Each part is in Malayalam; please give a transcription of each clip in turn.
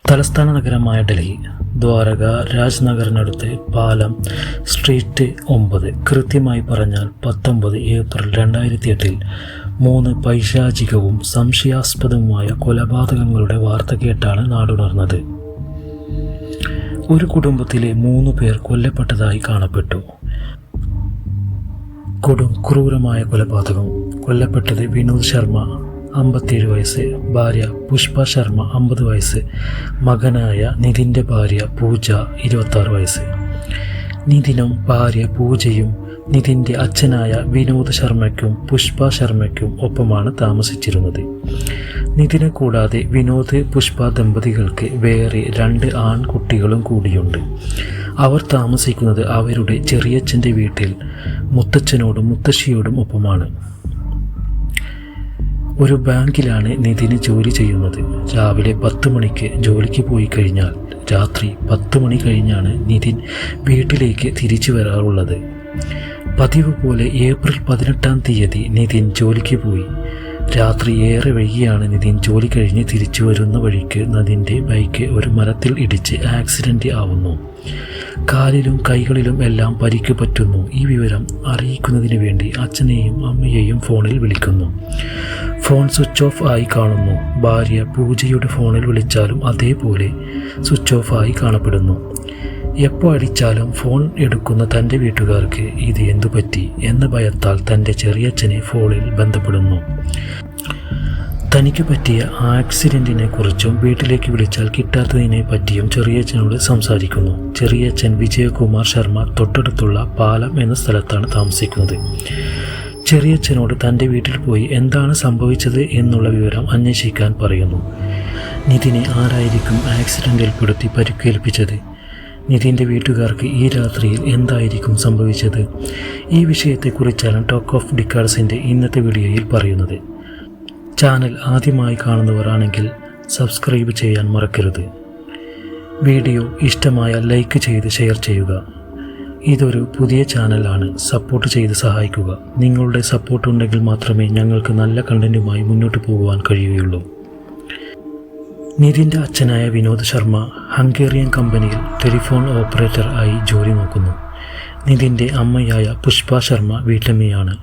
തലസ്ഥാന നഗരമായ ഡൽഹി ദ്വാരക രാജ്നഗറിനടുത്ത് പാലം സ്ട്രീറ്റ് 9, കൃത്യമായി പറഞ്ഞാൽ 19 ഏപ്രിൽ 2008 3 പൈശാചികവും സംശയാസ്പദവുമായ കൊലപാതകങ്ങളുടെ വാർത്ത കേട്ടാണ് നാടുണർന്നത്. ഒരു കുടുംബത്തിലെ 3 പേർ കൊല്ലപ്പെട്ടതായി കാണപ്പെട്ടു. ക്രൂരമായ കൊലപാതകം. കൊല്ലപ്പെട്ടത് വിനോദ് ശർമ്മ 57 വയസ്സ്, ഭാര്യ പുഷ്പ ശർമ്മ 50 വയസ്സ്, മകനായ നിതിൻ്റെ ഭാര്യ പൂജ 26 വയസ്സ്. നിതിനും ഭാര്യ പൂജയും നിതിൻ്റെ അച്ഛനായ വിനോദ് ശർമ്മയ്ക്കും പുഷ്പ ശർമ്മയ്ക്കും ഒപ്പമാണ് താമസിച്ചിരുന്നത്. നിതിനെ കൂടാതെ വിനോദ് പുഷ്പ ദമ്പതികൾക്ക് വേറെ 2 ആൺകുട്ടികളും കൂടിയുണ്ട്. അവർ താമസിക്കുന്നത് അവരുടെ ചെറിയച്ഛൻ്റെ വീട്ടിൽ മുത്തച്ഛനോടും മുത്തശ്ശിയോടും ഒപ്പമാണ്. ഒരു ബാങ്കിലാണ് നിതിന് ജോലി ചെയ്യുന്നത്. രാവിലെ 10 മണിക്ക് ജോലിക്ക് പോയി കഴിഞ്ഞാൽ രാത്രി 10 മണി കഴിഞ്ഞാണ് നിതിൻ വീട്ടിലേക്ക് തിരിച്ചു വരാറുള്ളത്. പതിവ് പോലെ ഏപ്രിൽ 18-ാം തീയതി നിതിൻ ജോലിക്ക് പോയി. രാത്രി ഏറെ വൈകിയാണ് നിതിൻ ജോലി കഴിഞ്ഞ് തിരിച്ചു വരുന്ന വഴിക്ക് നിതിൻ്റെ ബൈക്ക് ഒരു മരത്തിൽ ഇടിച്ച് ആക്സിഡൻ്റ് ആവുന്നു. കാലിലും കൈകളിലും എല്ലാം പരിക്ക് പറ്റുന്നു. ഈ വിവരം അറിയിക്കുന്നതിന് വേണ്ടി അച്ഛനെയും അമ്മയെയും ഫോണിൽ വിളിക്കുന്നു. ഫോൺ സ്വിച്ച് ഓഫ് ആയി കാണുന്നു. ഭാര്യ പൂജയുടെ ഫോണിൽ വിളിച്ചാലും അതേപോലെ സ്വിച്ച് ഓഫ് ആയി കാണപ്പെടുന്നു. എപ്പോൾ അടിച്ചാലും ഫോൺ എടുക്കുന്ന തൻ്റെ വീട്ടുകാർക്ക് ഇത് എന്തു പറ്റി എന്ന ഭയത്താൽ തൻ്റെ ചെറിയച്ഛനെ ഫോണിൽ ബന്ധപ്പെടുന്നു. തനിക്ക് പറ്റിയ ആക്സിഡൻറ്റിനെ കുറിച്ചും വീട്ടിലേക്ക് വിളിച്ചാൽ കിട്ടാത്തതിനെ പറ്റിയും ചെറിയച്ഛനോട് സംസാരിക്കുന്നു. ചെറിയച്ഛൻ വിജയകുമാർ ശർമ്മ തൊട്ടടുത്തുള്ള പാലം എന്ന സ്ഥലത്താണ് താമസിക്കുന്നത്. ചെറിയച്ഛനോട് തൻ്റെ വീട്ടിൽ പോയി എന്താണ് സംഭവിച്ചത് എന്നുള്ള വിവരം അന്വേഷിക്കാൻ പറയുന്നു. നിതിനെ ആരായിരിക്കും ആക്സിഡൻറ്റിൽപ്പെടുത്തി പരിക്കേൽപ്പിച്ചത്? നിതിൻ്റെ വീട്ടുകാർക്ക് ഈ രാത്രിയിൽ എന്തായിരിക്കും സംഭവിച്ചത്? ഈ വിഷയത്തെക്കുറിച്ചാണ് ടോക്ക് ഓഫ് ഡിക്കാഡ്സിൻ്റെ ഇന്നത്തെ വീഡിയോയിൽ പറയുന്നത്. ചാനൽ ആദ്യമായി കാണുന്നവരാണെങ്കിൽ സബ്സ്ക്രൈബ് ചെയ്യാൻ മറക്കരുത്. വീഡിയോ ഇഷ്ടമായാൽ ലൈക്ക് ചെയ്ത് ഷെയർ ചെയ്യുക. ഇതൊരു പുതിയ ചാനലാണ്, സപ്പോർട്ട് ചെയ്ത് സഹായിക്കുക. നിങ്ങളുടെ സപ്പോർട്ട് ഉണ്ടെങ്കിൽ മാത്രമേ ഞങ്ങൾക്ക് നല്ല കണ്ടൻറ്റുമായി മുന്നോട്ട് പോകുവാൻ കഴിയുകയുള്ളൂ. നിതിൻ്റെ അച്ഛനായ വിനോദ് ശർമ്മ ഹംഗേറിയൻ കമ്പനിയിൽ ടെലിഫോൺ ഓപ്പറേറ്റർ ആയി ജോലി നോക്കുന്നു. നിതിൻ്റെ അമ്മയായ പുഷ്പ ശർമ്മ വീട്ടമ്മയാണ്,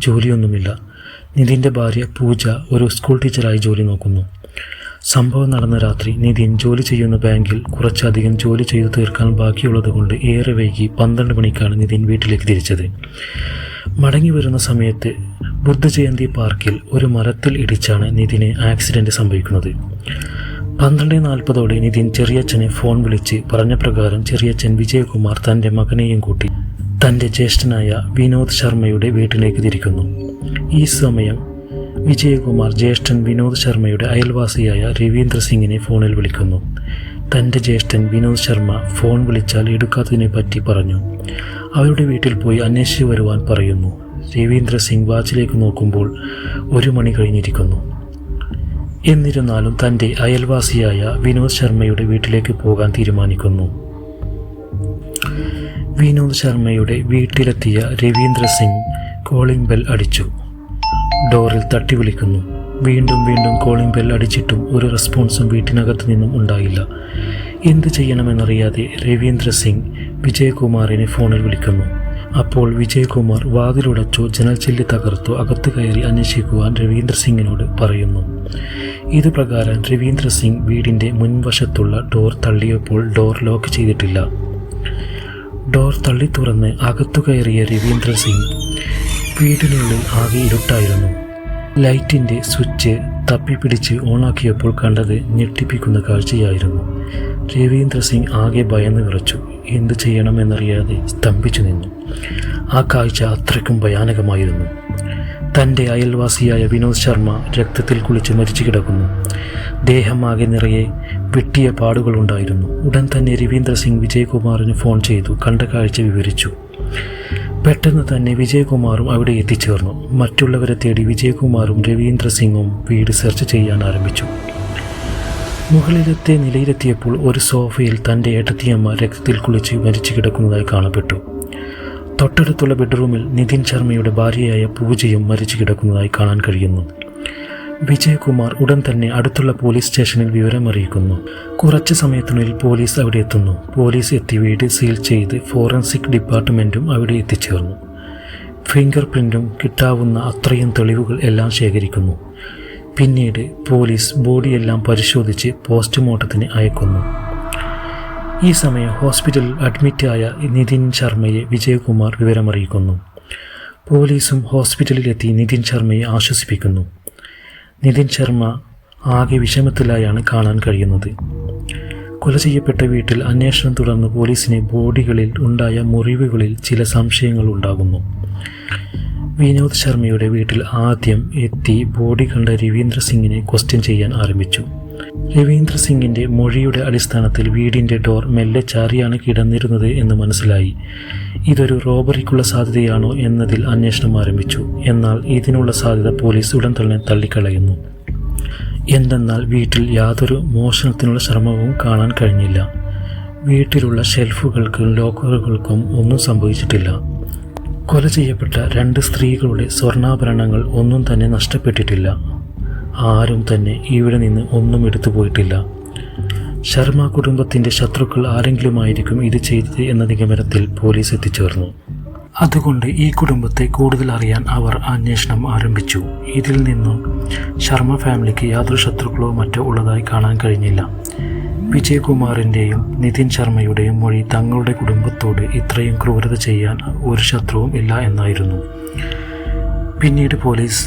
ജോലിയൊന്നുമില്ല. നിതിൻ്റെ ഭാര്യ പൂജ ഒരു സ്കൂൾ ടീച്ചറായി ജോലി നോക്കുന്നു. സംഭവം നടന്ന രാത്രി നിതിൻ ജോലി ചെയ്യുന്ന ബാങ്കിൽ കുറച്ചധികം ജോലി ചെയ്തു തീർക്കാൻ ബാക്കിയുള്ളതുകൊണ്ട് ഏറെ വൈകി 12 മണിക്കാണ് നിതിൻ വീട്ടിലേക്ക് തിരിച്ചത്. മടങ്ങി വരുന്ന സമയത്ത് ബുദ്ധജയന്തി പാർക്കിൽ ഒരു മരത്തിൽ ഇടിച്ചാണ് നിതിന് ആക്സിഡൻറ്റ് സംഭവിക്കുന്നത്. 12:40 നിതിൻ ചെറിയച്ഛനെ ഫോൺ വിളിച്ച് പറഞ്ഞ പ്രകാരം ചെറിയച്ഛൻ വിജയകുമാർ തൻ്റെ മകനെയും കൂട്ടി തൻ്റെ ജ്യേഷ്ഠനായ വിനോദ് ശർമ്മയുടെ വീട്ടിലേക്ക് തിരിക്കുന്നു. ഈ സമയം വിജയകുമാർ ജ്യേഷ്ഠൻ വിനോദ് ശർമ്മയുടെ അയൽവാസിയായ രവീന്ദ്ര സിംഗിനെ ഫോണിൽ വിളിക്കുന്നു. തൻ്റെ ജ്യേഷ്ഠൻ വിനോദ് ശർമ്മ ഫോൺ വിളിച്ചാൽ എടുക്കാത്തതിനെ പറ്റി പറഞ്ഞു. അവരുടെ വീട്ടിൽ പോയി അന്വേഷിച്ച് വരുവാൻ പറയുന്നു. രവീന്ദ്ര സിംഗ് വാച്ചിലേക്ക് നോക്കുമ്പോൾ 1 മണി കഴിഞ്ഞിരിക്കുന്നു. എന്നിരുന്നാലും തൻ്റെ അയൽവാസിയായ വിനോദ് ശർമ്മയുടെ വീട്ടിലേക്ക് പോകാൻ തീരുമാനിക്കുന്നു. വിനോദ് ശർമ്മയുടെ വീട്ടിലെത്തിയ രവീന്ദ്ര സിംഗ് കോളിംഗ് ബെൽ അടിച്ചു. ഡോറിൽ തട്ടി വിളിക്കുന്നു. വീണ്ടും കോളിംഗ് ബെൽ അടിച്ചിട്ടും ഒരു റെസ്പോൺസും വീട്ടിനകത്തു നിന്നും ഉണ്ടായില്ല. എന്ത് ചെയ്യണമെന്നറിയാതെ രവീന്ദ്ര സിംഗ് വിജയകുമാറിനെ ഫോണിൽ വിളിക്കുന്നു. അപ്പോൾ വിജയകുമാർ വാതിലുടച്ചോ ജനൽച്ചില്ല് തകർത്തോ അകത്ത് കയറി അന്വേഷിക്കുവാൻ രവീന്ദ്ര സിംഗിനോട് പറയുന്നു. ഇതുപ്രകാരം രവീന്ദ്ര സിംഗ് വീടിൻ്റെ മുൻവശത്തുള്ള ഡോർ തള്ളിയപ്പോൾ ഡോർ ലോക്ക് ചെയ്തിട്ടില്ല. ഡോർ തള്ളി തുറന്ന് അകത്തു കയറിയ രവീന്ദ്ര സിംഗ് വീടിനുള്ളിൽ ആകെ ഇരുട്ടായിരുന്നു. ലൈറ്റിൻ്റെ സ്വിച്ച് തപ്പിപ്പിടിച്ച് ഓണാക്കിയപ്പോൾ കണ്ടത് ഞെട്ടിപ്പിക്കുന്ന കാഴ്ചയായിരുന്നു. രവീന്ദ്ര സിംഗ് ആകെ ഭയന്ന് വിറച്ചു. എന്തു ചെയ്യണമെന്നറിയാതെ സ്തംഭിച്ചു നിന്നു. ആ കാഴ്ച അത്രയ്ക്കും ഭയാനകമായിരുന്നു. തൻ്റെ അയൽവാസിയായ വിനോദ് ശർമ്മ രക്തത്തിൽ കുളിച്ച് മരിച്ചു കിടക്കുന്നു. ദേഹമാകെ നിറയെ വെട്ടിയ പാടുകളുണ്ടായിരുന്നു. ഉടൻ തന്നെ രവീന്ദ്ര സിംഗ് വിജയകുമാറിന് ഫോൺ ചെയ്തു കണ്ട കാഴ്ച വിവരിച്ചു. പെട്ടെന്ന് തന്നെ വിജയകുമാറും അവിടെ എത്തിച്ചേർന്നു. മറ്റുള്ളവരെ തേടി വിജയകുമാറും രവീന്ദ്ര സിംഗും വീട് സെർച്ച് ചെയ്യാൻ ആരംഭിച്ചു. മുകളിലത്തെ നിലയിലെത്തിയപ്പോൾ ഒരു സോഫയിൽ തൻ്റെ ഏട്ടത്തിയമ്മ രക്തത്തിൽ കുളിച്ച് മരിച്ചു കിടക്കുന്നതായി കാണപ്പെട്ടു. തൊട്ടടുത്തുള്ള ബെഡ്റൂമിൽ നിതിൻ ശർമ്മയുടെ ഭാര്യയായ പൂജയും മരിച്ചു കിടക്കുന്നതായി കാണാൻ കഴിയുന്നു. വിജയകുമാർ ഉടൻ തന്നെ അടുത്തുള്ള പോലീസ് സ്റ്റേഷനിൽ വിവരമറിയിക്കുന്നു. കുറച്ച് സമയത്തിനുള്ളിൽ പോലീസ് അവിടെ എത്തുന്നു. പോലീസ് എത്തി വീട് സീൽ ചെയ്ത് ഫോറൻസിക് ഡിപ്പാർട്ട്മെൻറ്റും അവിടെ എത്തിച്ചേർന്നു. ഫിംഗർ പ്രിൻറ്റും കിട്ടാവുന്ന അത്രയും തെളിവുകൾ എല്ലാം ശേഖരിക്കുന്നു. പിന്നീട് പോലീസ് ബോഡിയെല്ലാം പരിശോധിച്ച് പോസ്റ്റ്മോർട്ടത്തിന് അയക്കുന്നു. ഈ സമയം ഹോസ്പിറ്റലിൽ അഡ്മിറ്റായ നിതിൻ ശർമ്മയെ വിജയകുമാർ വിവരമറിയിക്കുന്നു. പോലീസും ഹോസ്പിറ്റലിലെത്തി നിതിൻ ശർമ്മയെ ആശ്വസിപ്പിക്കുന്നു. നിതിൻ ശർമ്മ ആകെ വിഷമത്തിലായാണ് കാണാൻ കഴിയുന്നത്. കൊല ചെയ്യപ്പെട്ട വീട്ടിൽ അന്വേഷണം തുടർന്ന് പോലീസിന് ബോഡികളിൽ ഉണ്ടായ മുറിവുകളിൽ ചില സംശയങ്ങൾ ഉണ്ടാകുന്നു. വിനോദ് ശർമ്മയുടെ വീട്ടിൽ ആദ്യം എത്തി ബോഡി കണ്ട രവീന്ദ്ര സിംഗിനെ ക്വസ്റ്റ്യൻ ചെയ്യാൻ ആരംഭിച്ചു. രവീന്ദ്ര സിംഗിൻ്റെ മൊഴിയുടെ അടിസ്ഥാനത്തിൽ വീടിൻ്റെ ഡോർ മെല്ലെ ചാരിയാണ് കിടന്നിരുന്നത് എന്ന് മനസ്സിലായി. ഇതൊരു റോബറിക്കുള്ള സാധ്യതയാണോ എന്നതിൽ അന്വേഷണം ആരംഭിച്ചു. എന്നാൽ ഇതിനുള്ള സാധ്യത പോലീസ് ഉടൻ തന്നെ തള്ളിക്കളയുന്നു. എന്തെന്നാൽ വീട്ടിൽ യാതൊരു മോഷണത്തിനുള്ള ശ്രമവും കാണാൻ കഴിഞ്ഞില്ല. വീട്ടിലുള്ള ഷെൽഫുകൾക്കും ലോക്കറുകൾക്കും ഒന്നും സംഭവിച്ചിട്ടില്ല. കൊല ചെയ്യപ്പെട്ട 2 സ്ത്രീകളുടെ സ്വർണ്ണാഭരണങ്ങൾ ഒന്നും തന്നെ നഷ്ടപ്പെട്ടിട്ടില്ല. ആരും തന്നെ ഇവിടെ നിന്ന് ഒന്നും എടുത്തു പോയിട്ടില്ല. ശർമ്മ കുടുംബത്തിൻ്റെ ശത്രുക്കൾ ആരെങ്കിലുമായിരിക്കും ഇത് ചെയ്തത് എന്ന നിഗമനത്തിൽ പോലീസ് എത്തിച്ചേർന്നു. അതുകൊണ്ട് ഈ കുടുംബത്തെ കൂടുതൽ അറിയാൻ അവർ അന്വേഷണം ആരംഭിച്ചു. ഇതിൽ നിന്നും ശർമ്മ ഫാമിലിക്ക് യാതൊരു ശത്രുക്കളോ മറ്റോ ഉള്ളതായി കാണാൻ കഴിഞ്ഞില്ല. വിജയകുമാറിൻ്റെയും നിതിൻ ശർമ്മയുടെയും മൊഴി തങ്ങളുടെ കുടുംബത്തോട് ഇത്രയും ക്രൂരത ചെയ്യാൻ ഒരു ശത്രുവും ഇല്ല എന്നായിരുന്നു. പിന്നീട് പോലീസ്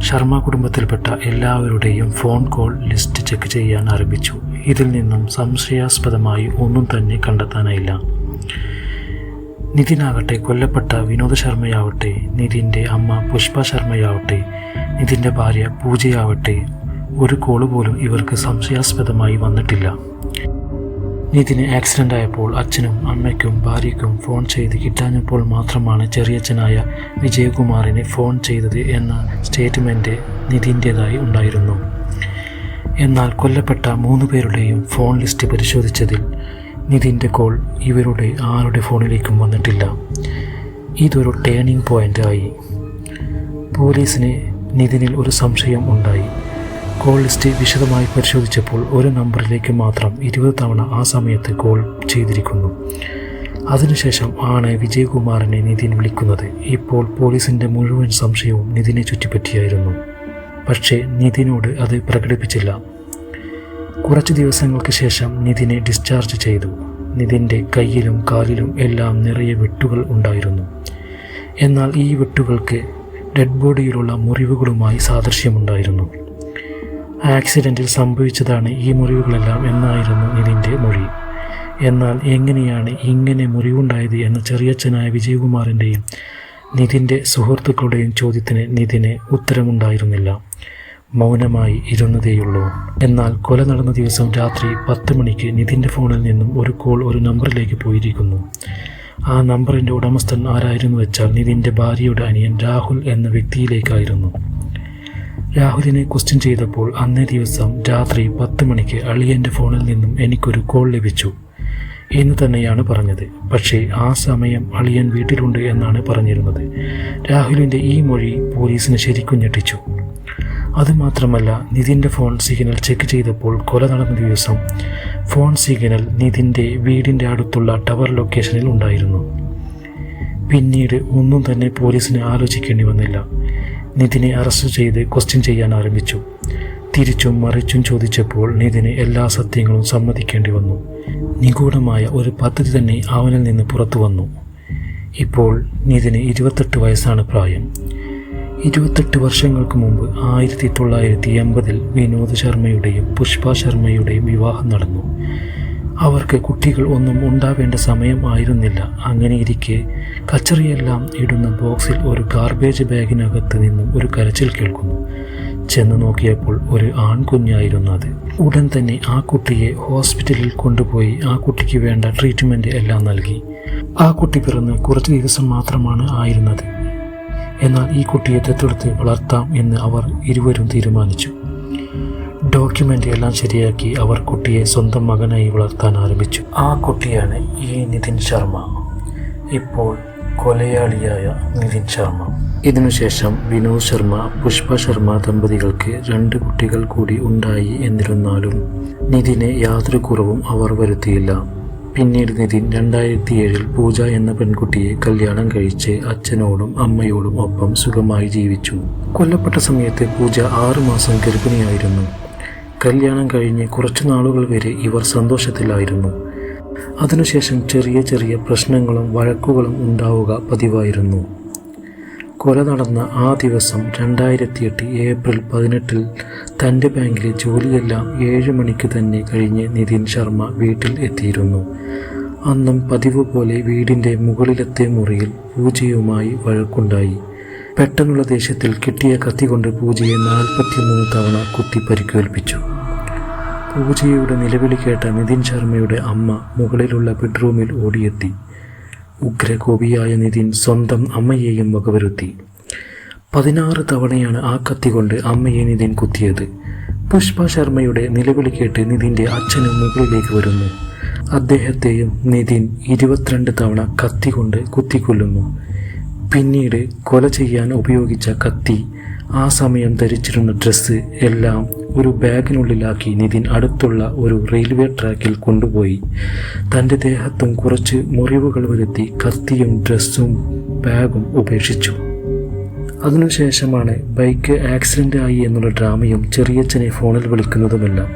ശർമ്മ കുടുംബത്തിൽപ്പെട്ട എല്ലാവരുടെയും ഫോൺ കോൾ ലിസ്റ്റ് ചെക്ക് ചെയ്യാൻ ആരംഭിച്ചു. ഇതിൽ നിന്നും സംശയാസ്പദമായി ഒന്നും തന്നെ കണ്ടെത്താനായില്ല. നിതിനാകട്ടെ, കൊല്ലപ്പെട്ട വിനോദ ശർമ്മയാവട്ടെ, നിതിൻ്റെ അമ്മ പുഷ്പ ശർമ്മയാവട്ടെ, നിതിൻ്റെ ഭാര്യ പൂജയാവട്ടെ, ഒരു കോള് പോലും ഇവർക്ക് സംശയാസ്പദമായി വന്നിട്ടില്ല. നിതിന് ആക്സിഡൻ്റ് ആയപ്പോൾ അച്ഛനും അമ്മയ്ക്കും ഭാര്യയ്ക്കും ഫോൺ ചെയ്ത് കിട്ടാഞ്ഞപ്പോൾ മാത്രമാണ് ചെറിയച്ഛനായ വിജയകുമാറിന് ഫോൺ ചെയ്തത് എന്ന സ്റ്റേറ്റ്മെൻറ്റ് നിതിൻ്റേതായി ഉണ്ടായിരുന്നു. എന്നാൽ കൊല്ലപ്പെട്ട 3 പേരുടെയും ഫോൺ ലിസ്റ്റ് പരിശോധിച്ചതിൽ നിതിൻ്റെ കോൾ ഇവരുടെ ആരുടെ ഫോണിലേക്കും വന്നിട്ടില്ല. ഇതൊരു ടേണിംഗ് പോയിൻ്റ് ആയി. പോലീസിന് നിതിനിൽ ഒരു സംശയം ഉണ്ടായി. കോൾ ലിസ്റ്റ് വിശദമായി പരിശോധിച്ചപ്പോൾ ഒരു നമ്പറിലേക്ക് മാത്രം 20 തവണ ആ സമയത്ത് കോൾ ചെയ്തിരിക്കുന്നു. അതിനുശേഷം ആണ് വിജയകുമാറിനെ നിതിൻ വിളിക്കുന്നത്. ഇപ്പോൾ പോലീസിൻ്റെ മുഴുവൻ സംശയവും നിതിനെ ചുറ്റിപ്പറ്റിയായിരുന്നു. പക്ഷേ നിതിനോട് അത് പ്രകടിപ്പിച്ചില്ല. കുറച്ച് ദിവസങ്ങൾക്ക് ശേഷം നിതിനെ ഡിസ്ചാർജ് ചെയ്തു. നിതിൻ്റെ കയ്യിലും കാലിലും എല്ലാം നിറയെ വെട്ടുകൾ ഉണ്ടായിരുന്നു. എന്നാൽ ഈ വെട്ടുകൾക്ക് ഡെഡ് ബോഡിയിലുള്ള മുറിവുകളുമായി സാദൃശ്യമുണ്ടായിരുന്നു. ആക്സിഡൻറ്റിൽ സംഭവിച്ചതാണ് ഈ മുറിവുകളെല്ലാം എന്നായിരുന്നു നിതിൻ്റെ മൊഴി. എന്നാൽ എങ്ങനെയാണ് ഇങ്ങനെ മുറിവുണ്ടായത് എന്ന ചെറിയച്ഛനായ വിജയകുമാറിൻ്റെയും നിതിൻ്റെ സുഹൃത്തുക്കളുടെയും ചോദ്യത്തിന് നിതിന് ഉത്തരമുണ്ടായിരുന്നില്ല. മൗനമായി ഇരുന്നതേയുള്ളൂ. എന്നാൽ കൊല നടന്ന ദിവസം രാത്രി 10 മണിക്ക് നിതിൻ്റെ ഫോണിൽ നിന്നും ഒരു കോൾ ഒരു നമ്പറിലേക്ക് പോയിരിക്കുന്നു. ആ നമ്പറിൻ്റെ ഉടമസ്ഥൻ ആരായിരുന്നു വെച്ചാൽ നിതിൻ്റെ ഭാര്യയുടെ അനിയൻ രാഹുൽ എന്ന വ്യക്തിയിലേക്കായിരുന്നു. രാഹുലിനെ ക്വസ്റ്റ്യൻ ചെയ്തപ്പോൾ അന്നേ ദിവസം രാത്രി 10 മണിക്ക് അളിയൻ്റെ ഫോണിൽ നിന്നും എനിക്കൊരു കോൾ ലഭിച്ചു എന്ന് തന്നെയാണ് പറഞ്ഞത്. പക്ഷേ ആ സമയം അളിയൻ വീട്ടിലുണ്ട് എന്നാണ് പറഞ്ഞിരുന്നത്. രാഹുലിൻ്റെ ഈ മൊഴി പോലീസിനെ ശരിക്കും ഞെട്ടിച്ചു. അതുമാത്രമല്ല, നിതിൻ്റെ ഫോൺ സിഗ്നൽ ചെക്ക് ചെയ്തപ്പോൾ കൊല നടന്ന ദിവസം ഫോൺ സിഗ്നൽ നിതിൻ്റെ വീടിൻ്റെ അടുത്തുള്ള ടവർ ലൊക്കേഷനിൽ ഉണ്ടായിരുന്നു. പിന്നീട് ഒന്നും തന്നെ പോലീസിന് ആലോചിക്കേണ്ടി വന്നില്ല. നിതിനെ അറസ്റ്റ് ചെയ്ത് ക്വസ്റ്റ്യൻ ചെയ്യാൻ ആരംഭിച്ചു. തിരിച്ചും മറിച്ചും ചോദിച്ചപ്പോൾ നിതിന് എല്ലാ സത്യങ്ങളും സമ്മതിക്കേണ്ടി വന്നു. നിഗൂഢമായ ഒരു പദ്ധതി തന്നെ അവനിൽ നിന്ന് പുറത്തു വന്നു. ഇപ്പോൾ നിതിന് 28 വയസ്സാണ് പ്രായം. 28 വർഷങ്ങൾക്ക് മുമ്പ് 1980 വിനോദ് ശർമ്മയുടെയും പുഷ്പ ശർമ്മയുടെയും വിവാഹം നടന്നു. അവർക്ക് കുട്ടികൾ ഒന്നും ഉണ്ടാവേണ്ട സമയം ആയിരുന്നില്ല. അങ്ങനെയിരിക്കെ കച്ചറിയെല്ലാം ഇടുന്ന ബോക്സിൽ ഒരു ഗാർബേജ് ബാഗിനകത്ത് നിന്നും ഒരു കരച്ചിൽ കേൾക്കുന്നു. ചെന്ന് നോക്കിയപ്പോൾ ഒരു ആൺകുഞ്ഞായിരുന്നു അത്. ഉടൻ തന്നെ ആ കുട്ടിയെ ഹോസ്പിറ്റലിൽ കൊണ്ടുപോയി ആ കുട്ടിക്ക് വേണ്ട ട്രീറ്റ്മെൻറ്റ് എല്ലാം നൽകി. ആ കുട്ടി പിറന്ന് കുറച്ച് ദിവസം മാത്രമാണ് ആയിരുന്നത്. എന്നാൽ ഈ കുട്ടിയെ ദത്തെടുത്ത് വളർത്താം എന്ന് അവർ ഇരുവരും തീരുമാനിച്ചു. ഡോക്യുമെൻ്റ് എല്ലാം ശരിയാക്കി അവർ കുട്ടിയെ സ്വന്തം മകനായി വളർത്താൻ ആരംഭിച്ചു. ആ കുട്ടിയാണ് ഈ നിതിൻ ശർമ്മ, ഇപ്പോൾ കൊലയാളിയായ നിതിൻ ശർമ്മ. ഇതിനുശേഷം വിനോദ് ശർമ്മ പുഷ്പ ശർമ്മ ദമ്പതികൾക്ക് 2 കുട്ടികൾ കൂടി ഉണ്ടായി. എന്നിരുന്നാലും നിതിനെ യാതൊരു കുറവും അവർ വരുത്തിയില്ല. പിന്നീട് നിതിൻ 2007 പൂജ എന്ന പെൺകുട്ടിയെ കല്യാണം കഴിച്ച് അച്ഛനോടും അമ്മയോടും ഒപ്പം സുഖമായി ജീവിച്ചു. കൊല്ലപ്പെട്ട സമയത്ത് പൂജ 6 മാസം ഗർഭിണിയായിരുന്നു. കല്യാണം കഴിഞ്ഞ് കുറച്ചു നാളുകൾ വരെ ഇവർ സന്തോഷത്തിലായിരുന്നു. അതിനുശേഷം ചെറിയ ചെറിയ പ്രശ്നങ്ങളും വഴക്കുകളും ഉണ്ടാവുക പതിവായിരുന്നു. കൊല നടന്ന ആ ദിവസം 2008 ഏപ്രിൽ 18 തൻ്റെ ബാങ്കിലെ ജോലിയെല്ലാം 7 മണിക്ക് തന്നെ കഴിഞ്ഞ് നിതിൻ ശർമ്മ വീട്ടിൽ എത്തിയിരുന്നു. അന്നും പതിവ് പോലെ വീടിൻ്റെ മുകളിലത്തെ മുറിയിൽ പൂജയുമായി വഴക്കുണ്ടായി. പെട്ടെന്നുള്ള ദേഷ്യത്തിൽ കിട്ടിയ കത്തി കൊണ്ട് പൂജയെ 43 തവണ കുത്തി പരിക്കേൽപ്പിച്ചു. പൂജയുടെ നിലവിളി കേട്ട നിതിൻ ശർമ്മയുടെ അമ്മ മുകളിലുള്ള ബെഡ്റൂമിൽ ഓടിയെത്തി. ഉഗ്രകോപിയായ നിതിൻ സ്വന്തം അമ്മയെയും വകവരുത്തി. 16 തവണയാണ് ആ കത്തി കൊണ്ട് അമ്മയെ നിതിൻ കുത്തിയത്. പുഷ്പ ശർമ്മയുടെ നിലവിളി കേട്ട് നിതിൻ്റെ അച്ഛനും മുകളിലേക്ക് വരുന്നു. അദ്ദേഹത്തെയും നിതിൻ 22 തവണ കത്തി കൊണ്ട് കുത്തിക്കൊല്ലുന്നു. പിന്നീട് കൊല ചെയ്യാൻ ഉപയോഗിച്ച കത്തി, ആ സമയം ധരിച്ചിരുന്ന ഡ്രസ്സ് എല്ലാം ഒരു ബാഗിനുള്ളിലാക്കി നിതിൻ അടുത്തുള്ള ഒരു റെയിൽവേ ട്രാക്കിൽ കൊണ്ടുപോയി തൻ്റെ ദേഹത്തും കുറച്ച് മുറിവുകൾ വരുത്തി കത്തിയും ഡ്രസ്സും ബാഗും ഉപേക്ഷിച്ചു. അതിനുശേഷമാണ് ബൈക്ക് ആക്സിഡൻ്റ് ആയി എന്നുള്ള ഡ്രാമയും ചെറിയച്ഛനെ ഫോണിൽ വിളിക്കുന്നതുമെല്ലാം.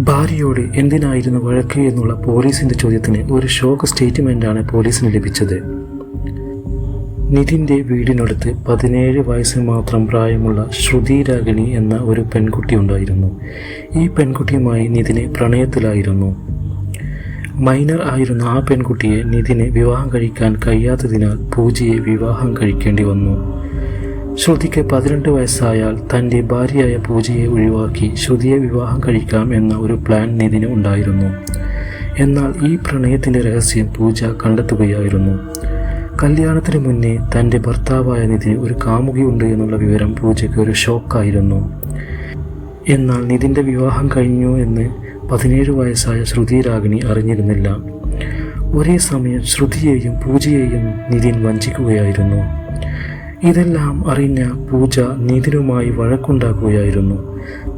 ഭാര്യയോട് എന്തിനായിരുന്നു വഴക്ക് എന്നുള്ള പോലീസിൻ്റെ ചോദ്യത്തിന് ഒരു ഷോക്ക് സ്റ്റേറ്റ്മെൻറ്റാണ് പോലീസിന് ലഭിച്ചത്. നിതിൻ്റെ വീടിനടുത്ത് 17 വയസ്സ് മാത്രം പ്രായമുള്ള ശ്രുതി രാഗിണി എന്ന ഒരു പെൺകുട്ടി ഉണ്ടായിരുന്നു. ഈ പെൺകുട്ടിയുമായി നിതിന് പ്രണയത്തിലായിരുന്നു. മൈനർ ആയിരുന്ന ആ പെൺകുട്ടിയെ നിതിന് വിവാഹം കഴിക്കാൻ കഴിയാത്തതിനാൽ പൂജയെ വിവാഹം കഴിക്കേണ്ടി വന്നു. ശ്രുതിക്ക് 18 വയസ്സായാൽ തൻ്റെ ഭാര്യയായ പൂജയെ ഒഴിവാക്കി ശ്രുതിയെ വിവാഹം കഴിക്കാം എന്ന ഒരു പ്ലാൻ നിതിന് ഉണ്ടായിരുന്നു. എന്നാൽ ഈ പ്രണയത്തിൻ്റെ രഹസ്യം പൂജ കണ്ടെത്തുകയായിരുന്നു. കല്യാണത്തിന് മുന്നേ തൻ്റെ ഭർത്താവായ നിതിന് ഒരു കാമുകിയുണ്ട് എന്നുള്ള വിവരം പൂജയ്ക്ക് ഒരു ഷോക്കായിരുന്നു. എന്നാൽ നിതിൻ്റെ വിവാഹം കഴിഞ്ഞു എന്ന് 17 വയസ്സായ ശ്രുതി രാഗിണി അറിഞ്ഞിരുന്നില്ല. ഒരേ സമയം ശ്രുതിയെയും പൂജയെയും നിതിൻ വഞ്ചിക്കുകയായിരുന്നു. ഇതെല്ലാം അറിഞ്ഞ പൂജ നിതിനുമായി വഴക്കുണ്ടാക്കുകയായിരുന്നു.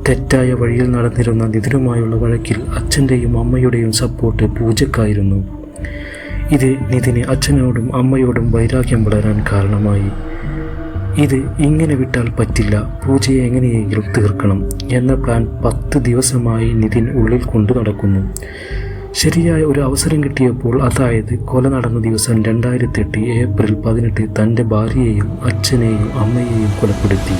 തെറ്റായ വഴിയിൽ നടന്നിരുന്ന നിതിനുമായുള്ള വഴക്കിൽ അച്ഛൻ്റെയും അമ്മയുടെയും സപ്പോർട്ട് പൂജക്കായിരുന്നു. ഇത് നിതിന് അച്ഛനോടും അമ്മയോടും വൈരാഗ്യം വളരാൻ കാരണമായി. ഇത് ഇങ്ങനെ വിട്ടാൽ പറ്റില്ല, പൂജയെ എങ്ങനെയെങ്കിലും തീർക്കണം എന്ന പ്ലാൻ 10 ദിവസമായി നിതിൻ ഉള്ളിൽ കൊണ്ടു നടക്കുന്നു. ശരിയായ ഒരു അവസരം കിട്ടിയപ്പോൾ, അതായത് കൊല നടന്ന ദിവസം 2008 ഏപ്രിൽ 18 തൻ്റെ ഭാര്യയെയും അച്ഛനെയും അമ്മയെയും കൊലപ്പെടുത്തി.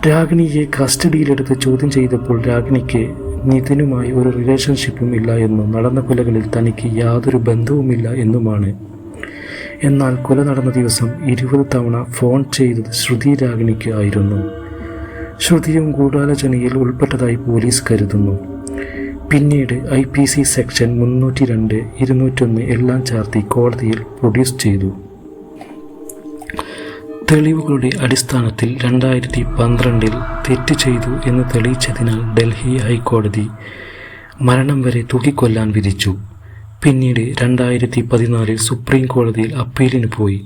രാഗിണിയെ കസ്റ്റഡിയിലെടുത്ത് ചോദ്യം ചെയ്തപ്പോൾ രാഗിണിക്ക് നിതിനുമായി ഒരു റിലേഷൻഷിപ്പും ഇല്ല എന്നും നടന്ന കൊലകളിൽ തനിക്ക് യാതൊരു ബന്ധവുമില്ല എന്നുമാണ്. എന്നാൽ കൊല നടന്ന ദിവസം 20 തവണ ഫോൺ ചെയ്തത് ശ്രുതി രാഗിണിക്ക് ആയിരുന്നു. ശ്രുതിയും ഗൂഢാലോചനയിൽ ഉൾപ്പെട്ടതായി പോലീസ് കരുതുന്നു. പിന്നീട് IPC സെക്ഷൻ 302, 201 എല്ലാം ചേർത്തി കോടതിയിൽ പ്രൊഡ്യൂസ് ചെയ്തു. തെളിവുകളുടെ അടിസ്ഥാനത്തിൽ 2012 തെറ്റ് ചെയ്തു എന്ന് തെളിയിച്ചതിനാൽ ഡൽഹി ഹൈക്കോടതി മരണം വരെ തൂക്കിക്കൊല്ലാൻ വിധിച്ചു. പിന്നീട് 2014 സുപ്രീം കോടതിയിൽ അപ്പീലിന് പോയി.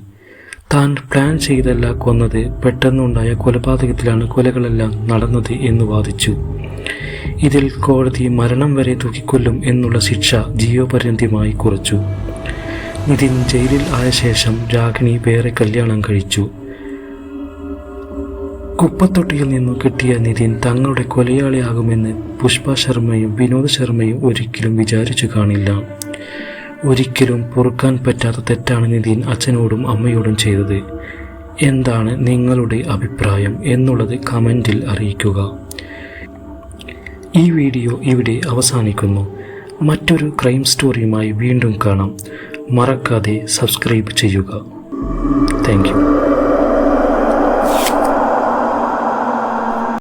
താൻ പ്ലാൻ ചെയ്തല്ല കൊന്നത്, പെട്ടെന്നുണ്ടായ കൊലപാതകത്തിലാണ് കൊലകളെല്ലാം നടന്നത് എന്ന് വാദിച്ചു. ഇതിൽ കോടതി മരണം വരെ തൂക്കിക്കൊല്ലും എന്നുള്ള ശിക്ഷ ജീവപര്യന്തമായി കുറച്ചു. നിതിൻ ജയിലിൽ ആയ ശേഷം രാഗിണി വേറെ കല്യാണം കഴിച്ചു. കുപ്പത്തൊട്ടിയിൽ നിന്നു കിട്ടിയ നിതിൻ തങ്ങളുടെ കൊലയാളിയാകുമെന്ന് പുഷ്പ ശർമ്മയും വിനോദ് ശർമ്മയും ഒരിക്കലും വിചാരിച്ചു കാണില്ല. ഒരിക്കലും പൊറുക്കാൻ പറ്റാത്ത തെറ്റാണ് നിതിൻ അച്ഛനോടും അമ്മയോടും ചെയ്തത്. എന്താണ് നിങ്ങളുടെ അഭിപ്രായം എന്നുള്ളത് കമൻറ്റിൽ അറിയിക്കുക. ഈ വീഡിയോ ഇവിടെ അവസാനിക്കുന്നു. മറ്റൊരു ക്രൈം സ്റ്റോറിയുമായി വീണ്ടും കാണാം. മറക്കാതെ സബ്സ്ക്രൈബ് ചെയ്യുക. Thank you.